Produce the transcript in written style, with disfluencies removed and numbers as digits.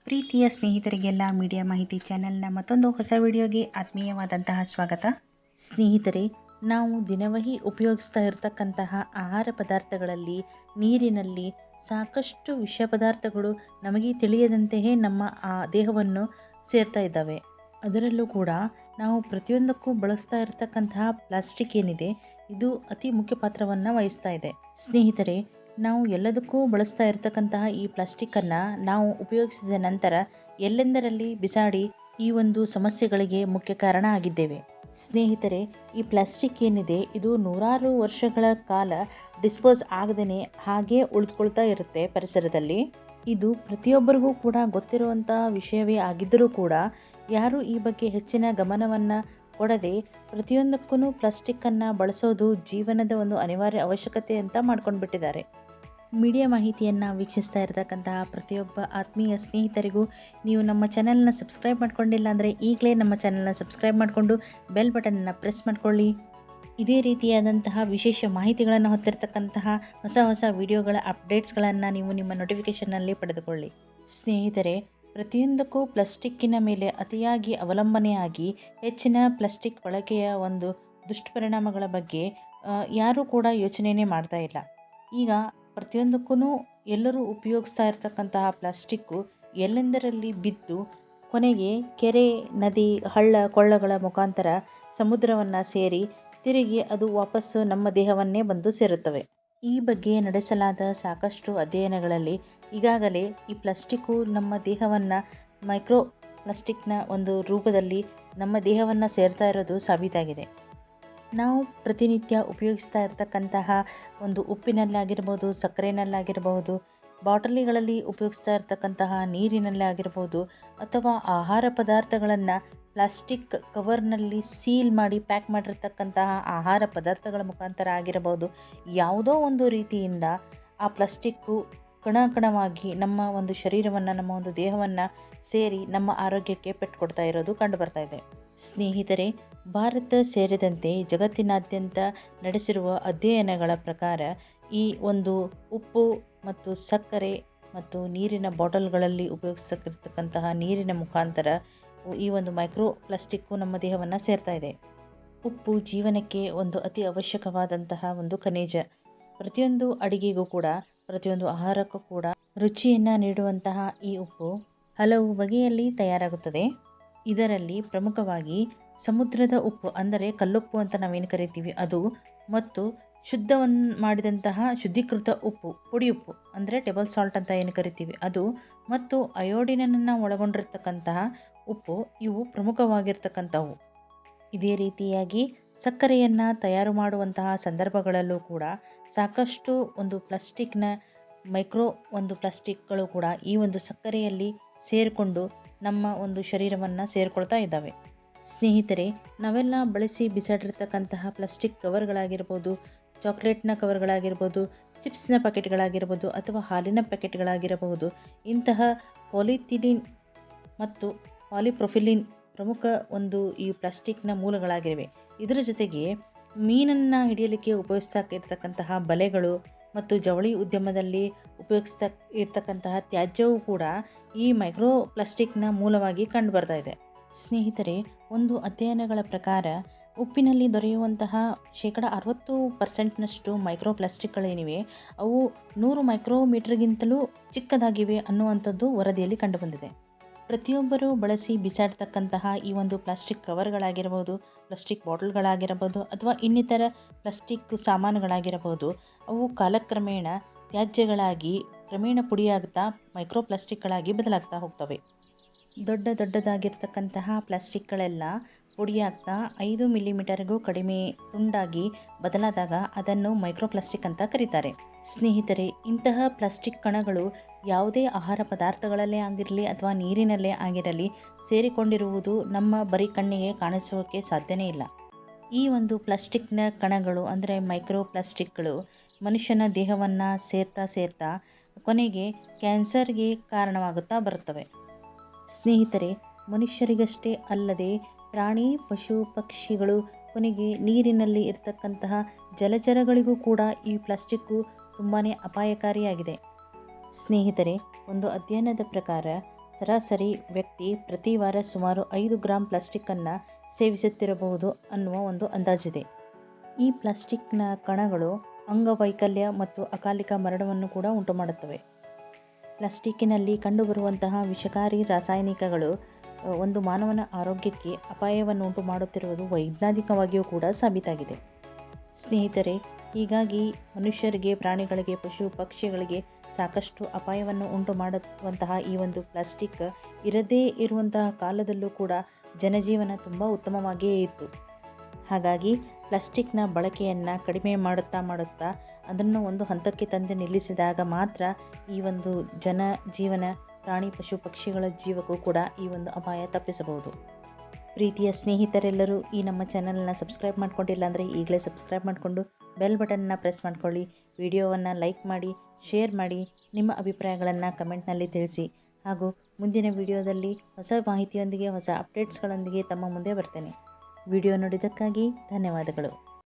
ಪ್ರೀತಿಯ ಸ್ನೇಹಿತರಿಗೆಲ್ಲ ಮೀಡಿಯಾ ಮಾಹಿತಿ ಚಾನೆಲ್ನ ಮತ್ತೊಂದು ಹೊಸ ವಿಡಿಯೋಗೆ ಆತ್ಮೀಯವಾದಂತಹ ಸ್ವಾಗತ. ಸ್ನೇಹಿತರೆ, ನಾವು ದಿನವಹಿ ಉಪಯೋಗಿಸ್ತಾ ಇರತಕ್ಕಂತಹ ಆಹಾರ ಪದಾರ್ಥಗಳಲ್ಲಿ, ನೀರಿನಲ್ಲಿ ಸಾಕಷ್ಟು ವಿಷ ಪದಾರ್ಥಗಳು ನಮಗೆ ತಿಳಿಯದಂತೆಯೇ ನಮ್ಮ ದೇಹವನ್ನು ಸೇರ್ತಾ ಇದ್ದಾವೆ. ಅದರಲ್ಲೂ ಕೂಡ ನಾವು ಪ್ರತಿಯೊಂದಕ್ಕೂ ಬಳಸ್ತಾ ಇರತಕ್ಕಂತಹ ಪ್ಲಾಸ್ಟಿಕ್ ಏನಿದೆ, ಇದು ಅತಿ ಮುಖ್ಯ ಪಾತ್ರವನ್ನು ವಹಿಸ್ತಾ ಇದೆ. ಸ್ನೇಹಿತರೆ, ನಾವು ಎಲ್ಲದಕ್ಕೂ ಬಳಸ್ತಾ ಇರತಕ್ಕಂತಹ ಈ ಪ್ಲಾಸ್ಟಿಕ್ಕನ್ನು ನಾವು ಉಪಯೋಗಿಸಿದ ನಂತರ ಎಲ್ಲೆಂದರಲ್ಲಿ ಬಿಸಾಡಿ ಈ ಒಂದು ಸಮಸ್ಯೆಗಳಿಗೆ ಮುಖ್ಯ ಕಾರಣ ಆಗಿದ್ದೇವೆ. ಸ್ನೇಹಿತರೆ, ಈ ಪ್ಲಾಸ್ಟಿಕ್ ಏನಿದೆ ಇದು ನೂರಾರು ವರ್ಷಗಳ ಕಾಲ ಡಿಸ್ಪೋಸ್ ಆಗದೇ ಹಾಗೇ ಉಳಿದುಕೊಳ್ತಾ ಇರುತ್ತೆ ಪರಿಸರದಲ್ಲಿ. ಇದು ಪ್ರತಿಯೊಬ್ಬರಿಗೂ ಕೂಡ ಗೊತ್ತಿರುವಂಥ ವಿಷಯವೇ ಆಗಿದ್ದರೂ ಕೂಡ ಯಾರು ಈ ಬಗ್ಗೆ ಹೆಚ್ಚಿನ ಗಮನವನ್ನು ಕೊಡದೆ ಪ್ರತಿಯೊಂದಕ್ಕೂ ಪ್ಲಾಸ್ಟಿಕ್ಕನ್ನು ಬಳಸೋದು ಜೀವನದ ಒಂದು ಅನಿವಾರ್ಯ ಅವಶ್ಯಕತೆ ಅಂತ ಮಾಡ್ಕೊಂಡು ಬಿಟ್ಟಿದ್ದಾರೆ. ಮೀಡಿಯಾ ಮಾಹಿತಿಯನ್ನು ವೀಕ್ಷಿಸ್ತಾ ಇರತಕ್ಕಂತಹ ಪ್ರತಿಯೊಬ್ಬ ಆತ್ಮೀಯ ಸ್ನೇಹಿತರಿಗೂ ನೀವು ನಮ್ಮ ಚಾನಲ್ನ ಸಬ್ಸ್ಕ್ರೈಬ್ ಮಾಡ್ಕೊಂಡಿಲ್ಲ ಅಂದರೆ ಈಗಲೇ ನಮ್ಮ ಚಾನಲ್ನ ಸಬ್ಸ್ಕ್ರೈಬ್ ಮಾಡಿಕೊಂಡು ಬೆಲ್ ಬಟನನ್ನು ಪ್ರೆಸ್ ಮಾಡ್ಕೊಳ್ಳಿ. ಇದೇ ರೀತಿಯಾದಂತಹ ವಿಶೇಷ ಮಾಹಿತಿಗಳನ್ನು ಹೊತ್ತಿರತಕ್ಕಂತಹ ಹೊಸ ಹೊಸ ವಿಡಿಯೋಗಳ ಅಪ್ಡೇಟ್ಸ್ಗಳನ್ನು ನೀವು ನಿಮ್ಮ ನೋಟಿಫಿಕೇಷನ್ನಲ್ಲಿ ಪಡೆದುಕೊಳ್ಳಿ. ಸ್ನೇಹಿತರೆ, ಪ್ರತಿಯೊಂದಕ್ಕೂ ಪ್ಲಾಸ್ಟಿಕ್ಕಿನ ಮೇಲೆ ಅತಿಯಾಗಿ ಅವಲಂಬನೆಯಾಗಿ ಹೆಚ್ಚಿನ ಪ್ಲಾಸ್ಟಿಕ್ ಬಳಕೆಯ ಒಂದು ದುಷ್ಪರಿಣಾಮಗಳ ಬಗ್ಗೆ ಯಾರೂ ಕೂಡ ಯೋಚನೆಯೇ ಮಾಡ್ತಾ ಇಲ್ಲ. ಈಗ ಪ್ರತಿಯೊಂದಕ್ಕೂ ಎಲ್ಲರೂ ಉಪಯೋಗಿಸ್ತಾ ಇರತಕ್ಕಂತಹ ಪ್ಲಾಸ್ಟಿಕ್ಕು ಎಲ್ಲೆಂದರಲ್ಲಿ ಬಿದ್ದು ಕೊನೆಗೆ ಕೆರೆ, ನದಿ, ಹಳ್ಳ ಕೊಳ್ಳಗಳ ಮುಖಾಂತರ ಸಮುದ್ರವನ್ನು ಸೇರಿ ತಿರುಗಿ ಅದು ವಾಪಸ್ಸು ನಮ್ಮ ದೇಹವನ್ನೇ ಬಂದು ಸೇರುತ್ತವೆ. ಈ ಬಗ್ಗೆ ನಡೆಸಲಾದ ಸಾಕಷ್ಟು ಅಧ್ಯಯನಗಳಲ್ಲಿ ಈಗಾಗಲೇ ಈ ಪ್ಲಾಸ್ಟಿಕ್ಕು ನಮ್ಮ ದೇಹವನ್ನು ಮೈಕ್ರೋ ಪ್ಲಾಸ್ಟಿಕ್ನ ಒಂದು ರೂಪದಲ್ಲಿ ನಮ್ಮ ದೇಹವನ್ನು ಸೇರ್ತಾ ಇರೋದು ಸಾಬೀತಾಗಿದೆ. ನಾವು ಪ್ರತಿನಿತ್ಯ ಉಪಯೋಗಿಸ್ತಾ ಇರತಕ್ಕಂತಹ ಒಂದು ಉಪ್ಪಿನಲ್ಲಾಗಿರ್ಬೋದು, ಸಕ್ಕರೆನಲ್ಲಾಗಿರ್ಬೋದು, ಬಾಟಲಿಗಳಲ್ಲಿ ಉಪಯೋಗಿಸ್ತಾ ಇರತಕ್ಕಂತಹ ನೀರಿನಲ್ಲೇ ಆಗಿರ್ಬೋದು, ಅಥವಾ ಆಹಾರ ಪದಾರ್ಥಗಳನ್ನು ಪ್ಲಾಸ್ಟಿಕ್ ಕವರ್ನಲ್ಲಿ ಸೀಲ್ ಮಾಡಿ ಪ್ಯಾಕ್ ಮಾಡಿರ್ತಕ್ಕಂತಹ ಆಹಾರ ಪದಾರ್ಥಗಳ ಮುಖಾಂತರ ಆಗಿರಬಹುದು, ಯಾವುದೋ ಒಂದು ರೀತಿಯಿಂದ ಆ ಪ್ಲಾಸ್ಟಿಕ್ಕು ಕಣಕಣವಾಗಿ ನಮ್ಮ ಒಂದು ಶರೀರವನ್ನು, ನಮ್ಮ ಒಂದು ದೇಹವನ್ನು ಸೇರಿ ನಮ್ಮ ಆರೋಗ್ಯಕ್ಕೆ ಪೆಟ್ಟು ಕೊಡ್ತಾ ಇರೋದು ಕಂಡುಬರ್ತಾ ಇದೆ. ಸ್ನೇಹಿತರೆ, ಭಾರತ ಸೇರಿದಂತೆ ಜಗತ್ತಿನಾದ್ಯಂತ ನಡೆಸಿರುವ ಅಧ್ಯಯನಗಳ ಪ್ರಕಾರ ಈ ಒಂದು ಉಪ್ಪು ಮತ್ತು ಸಕ್ಕರೆ ಮತ್ತು ನೀರಿನ ಬಾಟಲ್ಗಳಲ್ಲಿ ಉಪಯೋಗಿಸತಕ್ಕಂತಹ ನೀರಿನ ಮುಖಾಂತರ ಈ ಒಂದು ಮೈಕ್ರೋ ಪ್ಲಾಸ್ಟಿಕ್ಕು ನಮ್ಮ ದೇಹವನ್ನು ಸೇರ್ತಾ ಇದೆ. ಉಪ್ಪು ಜೀವನಕ್ಕೆ ಒಂದು ಅತಿ ಅವಶ್ಯಕವಾದಂತಹ ಒಂದು ಖನಿಜ. ಪ್ರತಿಯೊಂದು ಅಡಿಗೆಗೂ ಕೂಡ, ಪ್ರತಿಯೊಂದು ಆಹಾರಕ್ಕೂ ಕೂಡ ರುಚಿಯನ್ನು ನೀಡುವಂತಹ ಈ ಉಪ್ಪು ಹಲವು ಬಗೆಯಲ್ಲಿ ತಯಾರಾಗುತ್ತದೆ. ಇದರಲ್ಲಿ ಪ್ರಮುಖವಾಗಿ ಸಮುದ್ರದ ಉಪ್ಪು ಅಂದರೆ ಕಲ್ಲುಪ್ಪು ಅಂತ ನಾವೇನು ಕರಿತೀವಿ ಅದು, ಮತ್ತು ಶುದ್ಧವನ್ನು ಮಾಡಿದಂತಹ ಶುದ್ಧೀಕೃತ ಉಪ್ಪು, ಪುಡಿ ಉಪ್ಪು ಅಂದರೆ ಟೇಬಲ್ ಸಾಲ್ಟ್ ಅಂತ ಏನು ಕರಿತೀವಿ ಅದು, ಮತ್ತು ಅಯೋಡಿನನ್ನು ಒಳಗೊಂಡಿರ್ತಕ್ಕಂತಹ ಉಪ್ಪು, ಇವು ಪ್ರಮುಖವಾಗಿರ್ತಕ್ಕಂಥವು. ಇದೇ ರೀತಿಯಾಗಿ ಸಕ್ಕರೆಯನ್ನು ತಯಾರು ಮಾಡುವಂತಹ ಸಂದರ್ಭಗಳಲ್ಲೂ ಕೂಡ ಸಾಕಷ್ಟು ಒಂದು ಪ್ಲಾಸ್ಟಿಕ್ನ ಮೈಕ್ರೋ ಒಂದು ಪ್ಲಾಸ್ಟಿಕ್ಗಳು ಕೂಡ ಈ ಒಂದು ಸಕ್ಕರೆಯಲ್ಲಿ ಸೇರಿಕೊಂಡು ನಮ್ಮ ಒಂದು ಶರೀರವನ್ನು ಸೇರಿಕೊಳ್ತಾ ಇದ್ದಾವೆ. ಸ್ನೇಹಿತರೆ, ನಾವೆಲ್ಲ ಬಳಸಿ ಬಿಸಾಡಿರ್ತಕ್ಕಂತಹ ಪ್ಲಾಸ್ಟಿಕ್ ಕವರ್ಗಳಾಗಿರ್ಬೋದು, ಚಾಕ್ಲೇಟ್ನ ಕವರ್ಗಳಾಗಿರ್ಬೋದು, ಚಿಪ್ಸ್ನ ಪ್ಯಾಕೆಟ್ಗಳಾಗಿರ್ಬೋದು, ಅಥವಾ ಹಾಲಿನ ಪ್ಯಾಕೆಟ್ಗಳಾಗಿರಬಹುದು, ಇಂತಹ ಪಾಲಿಥಿಲೀನ್ ಮತ್ತು ಪಾಲಿಪ್ರೊಫಿಲಿನ್ ಪ್ರಮುಖ ಒಂದು ಈ ಪ್ಲಾಸ್ಟಿಕ್ನ ಮೂಲಗಳಾಗಿವೆ. ಇದರ ಜೊತೆಗೆ ಮೀನನ್ನು ಹಿಡಿಯಲಿಕ್ಕೆ ಉಪಯೋಗಿಸ್ತಾ ಇರ್ತಕ್ಕಂತಹ ಬಲೆಗಳು ಮತ್ತು ಜವಳಿ ಉದ್ಯಮದಲ್ಲಿ ಉಪಯೋಗಿಸ್ತಾ ಇರ್ತಕ್ಕಂತಹ ತ್ಯಾಜ್ಯವೂ ಕೂಡ ಈ ಮೈಕ್ರೋ ಪ್ಲಾಸ್ಟಿಕ್ನ ಮೂಲವಾಗಿ ಕಂಡುಬರ್ತಾ ಇದೆ. ಸ್ನೇಹಿತರೆ, ಒಂದು ಅಧ್ಯಯನಗಳ ಪ್ರಕಾರ ಉಪ್ಪಿನಲ್ಲಿ ದೊರೆಯುವಂತಹ 60% ಮೈಕ್ರೋ ಪ್ಲಾಸ್ಟಿಕ್ಗಳೇನಿವೆ ಅವು 100 ಮೈಕ್ರೋಮೀಟರ್ಗಿಂತಲೂ ಚಿಕ್ಕದಾಗಿವೆ ಅನ್ನುವಂಥದ್ದು ವರದಿಯಲ್ಲಿ ಕಂಡುಬಂದಿದೆ. ಪ್ರತಿಯೊಬ್ಬರೂ ಬಳಸಿ ಬಿಸಾಡ್ತಕ್ಕಂತಹ ಈ ಒಂದು ಪ್ಲಾಸ್ಟಿಕ್ ಕವರ್ಗಳಾಗಿರ್ಬೋದು, ಪ್ಲಾಸ್ಟಿಕ್ ಬಾಟಲ್ಗಳಾಗಿರಬಹುದು, ಅಥವಾ ಇನ್ನಿತರ ಪ್ಲಾಸ್ಟಿಕ್ ಸಾಮಾನುಗಳಾಗಿರಬಹುದು, ಅವು ಕಾಲಕ್ರಮೇಣ ತ್ಯಾಜ್ಯಗಳಾಗಿ ಕ್ರಮೇಣ ಪುಡಿಯಾಗ್ತಾ ಮೈಕ್ರೋ ಪ್ಲಾಸ್ಟಿಕ್ಗಳಾಗಿ ಬದಲಾಗ್ತಾ ಹೋಗ್ತವೆ. ದೊಡ್ಡದಾಗಿರ್ತಕ್ಕಂತಹ ಪ್ಲಾಸ್ಟಿಕ್ಗಳೆಲ್ಲ ಪುಡಿಯಾಗ್ತಾ 5 ಮಿಲಿಮೀಟರ್ಗೂ ಕಡಿಮೆ ತುಂಡಾಗಿ ಬದಲಾದಾಗ ಅದನ್ನು ಮೈಕ್ರೋ ಪ್ಲಾಸ್ಟಿಕ್ ಅಂತ ಕರೀತಾರೆ. ಸ್ನೇಹಿತರೆ, ಇಂತಹ ಪ್ಲಾಸ್ಟಿಕ್ ಕಣಗಳು ಯಾವುದೇ ಆಹಾರ ಪದಾರ್ಥಗಳಲ್ಲೇ ಆಗಿರಲಿ ಅಥವಾ ನೀರಿನಲ್ಲೇ ಆಗಿರಲಿ ಸೇರಿಕೊಂಡಿರುವುದು ನಮ್ಮ ಬರೀ ಕಣ್ಣಿಗೆ ಕಾಣಿಸೋಕ್ಕೆ ಸಾಧ್ಯನೇ ಇಲ್ಲ. ಈ ಒಂದು ಪ್ಲಾಸ್ಟಿಕ್ನ ಕಣಗಳು ಅಂದರೆ ಮೈಕ್ರೋ ಪ್ಲಾಸ್ಟಿಕ್ಗಳು ಮನುಷ್ಯನ ದೇಹವನ್ನು ಸೇರ್ತಾ ಕೊನೆಗೆ ಕ್ಯಾನ್ಸರ್ಗೆ ಕಾರಣವಾಗುತ್ತಾ ಬರುತ್ತವೆ. ಸ್ನೇಹಿತರೆ, ಮನುಷ್ಯರಿಗಷ್ಟೇ ಅಲ್ಲದೆ ಪ್ರಾಣಿ, ಪಶು, ಪಕ್ಷಿಗಳು, ಕೊನೆಗೆ ನೀರಿನಲ್ಲಿ ಇರತಕ್ಕಂತಹ ಜಲಚರಗಳಿಗೂ ಕೂಡ ಈ ಪ್ಲಾಸ್ಟಿಕ್ಕು ತುಂಬಾ ಅಪಾಯಕಾರಿಯಾಗಿದೆ. ಸ್ನೇಹಿತರೆ, ಒಂದು ಅಧ್ಯಯನದ ಪ್ರಕಾರ ಸರಾಸರಿ ವ್ಯಕ್ತಿ ಪ್ರತಿ ವಾರ ಸುಮಾರು 5 ಗ್ರಾಂ ಪ್ಲಾಸ್ಟಿಕ್ಕನ್ನು ಸೇವಿಸುತ್ತಿರಬಹುದು ಅನ್ನುವ ಒಂದು ಅಂದಾಜಿದೆ. ಈ ಪ್ಲಾಸ್ಟಿಕ್ನ ಕಣಗಳು ಅಂಗವೈಕಲ್ಯ ಮತ್ತು ಅಕಾಲಿಕ ಮರಣವನ್ನು ಕೂಡ ಉಂಟುಮಾಡುತ್ತವೆ. ಪ್ಲಾಸ್ಟಿಕ್ಕಿನಲ್ಲಿ ಕಂಡುಬರುವಂತಹ ವಿಷಕಾರಿ ರಾಸಾಯನಿಕಗಳು ಒಂದು ಮಾನವನ ಆರೋಗ್ಯಕ್ಕೆ ಅಪಾಯವನ್ನು ಉಂಟು ಮಾಡುತ್ತಿರುವುದು ವೈಜ್ಞಾನಿಕವಾಗಿಯೂ ಕೂಡ ಸಾಬೀತಾಗಿದೆ. ಸ್ನೇಹಿತರೆ, ಹೀಗಾಗಿ ಮನುಷ್ಯರಿಗೆ, ಪ್ರಾಣಿಗಳಿಗೆ, ಪಶು ಪಕ್ಷಿಗಳಿಗೆ ಸಾಕಷ್ಟು ಅಪಾಯವನ್ನು ಉಂಟು ಮಾಡುವಂತಹ ಈ ಒಂದು ಪ್ಲಾಸ್ಟಿಕ್ ಇರದೇ ಇರುವಂತಹ ಕಾಲದಲ್ಲೂ ಕೂಡ ಜನಜೀವನ ತುಂಬ ಉತ್ತಮವಾಗಿಯೇ ಇತ್ತು. ಹಾಗಾಗಿ ಪ್ಲಾಸ್ಟಿಕ್ನ ಬಳಕೆಯನ್ನು ಕಡಿಮೆ ಮಾಡುತ್ತಾ ಅದನ್ನು ಒಂದು ಹಂತಕ್ಕೆ ತಂದು ನಿಲ್ಲಿಸಿದಾಗ ಮಾತ್ರ ಈ ಒಂದು ಜೀವನ, ಪ್ರಾಣಿ ಪಶು ಪಕ್ಷಿಗಳ ಜೀವಕ್ಕೂ ಕೂಡ ಈ ಒಂದು ಅಪಾಯ ತಪ್ಪಿಸಬಹುದು. ಪ್ರೀತಿಯ ಸ್ನೇಹಿತರೆಲ್ಲರೂ ಈ ನಮ್ಮ ಚಾನಲನ್ನು ಸಬ್ಸ್ಕ್ರೈಬ್ ಮಾಡ್ಕೊಂಡಿಲ್ಲ ಅಂದರೆ ಈಗಲೇ ಸಬ್ಸ್ಕ್ರೈಬ್ ಮಾಡಿಕೊಂಡು ಬೆಲ್ ಬಟನ್ನ ಪ್ರೆಸ್ ಮಾಡ್ಕೊಳ್ಳಿ. ವಿಡಿಯೋವನ್ನು ಲೈಕ್ ಮಾಡಿ, ಶೇರ್ ಮಾಡಿ, ನಿಮ್ಮ ಅಭಿಪ್ರಾಯಗಳನ್ನು ಕಮೆಂಟ್ನಲ್ಲಿ ತಿಳಿಸಿ. ಹಾಗೂ ಮುಂದಿನ ವಿಡಿಯೋದಲ್ಲಿ ಹೊಸ ಮಾಹಿತಿಯೊಂದಿಗೆ, ಹೊಸ ಅಪ್ಡೇಟ್ಸ್ಗಳೊಂದಿಗೆ ತಮ್ಮ ಮುಂದೆ ಬರ್ತೇನೆ. ವಿಡಿಯೋ ನೋಡಿದ್ದಕ್ಕಾಗಿ ಧನ್ಯವಾದಗಳು.